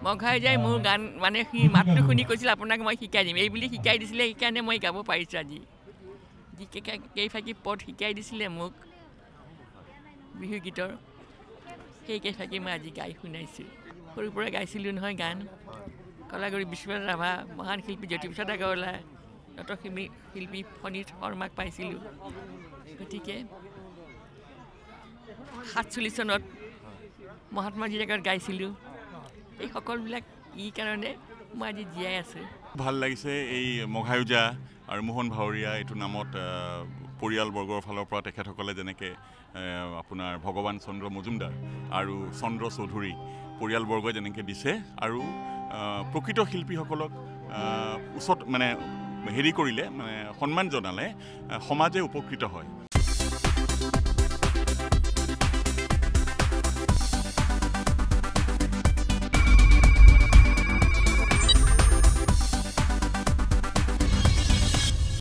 মঘাই যায় মোৰ গান মানে সি মাতটো শুনি কৈছিল আপোনাক মই শিকাই দিম এই বুলি শিকাই দিছিলে সেইকাৰণে মই গাব পাৰিছোঁ আজি যি কেইফাকি পদ শিকাই দিছিলে মোক বিহু গীতৰ সেই কেইফাকি মই আজি গাই শুনাইছোঁ সৰুৰ পৰা গাইছিলোঁ নহয় গান কলাগুৰু বিশ্বনাথ ৰাভা মহান শিল্পী জ্যোতিপ্ৰসাদ আগৰৱালা শিল্পী ফণী শৰ্মাক পাইছিলোঁ গতিকে 47 চনত মহাত্মাজীৰ আগত গাইছিলোঁ এই সকলোবিলাক ই কাৰণে মই আজি জীয়াই আছোঁ ভাল লাগিছে এই মঘায়ুজা আৰু মোহন ভাৱৰীয়া এইটো নামত পৰিয়ালবৰ্গৰ ফালৰ পৰা তেখেতসকলে যেনেকৈ আপোনাৰ ভগৱান চন্দ্ৰ মজুমদাৰ আৰু চন্দ্ৰ চৌধুৰী পৰিয়ালবৰ্গই যেনেকৈ দিছে আৰু প্ৰকৃত শিল্পীসকলক উচত মানে হেৰি কৰিলে মানে সন্মান জনালে সমাজে উপকৃত হয়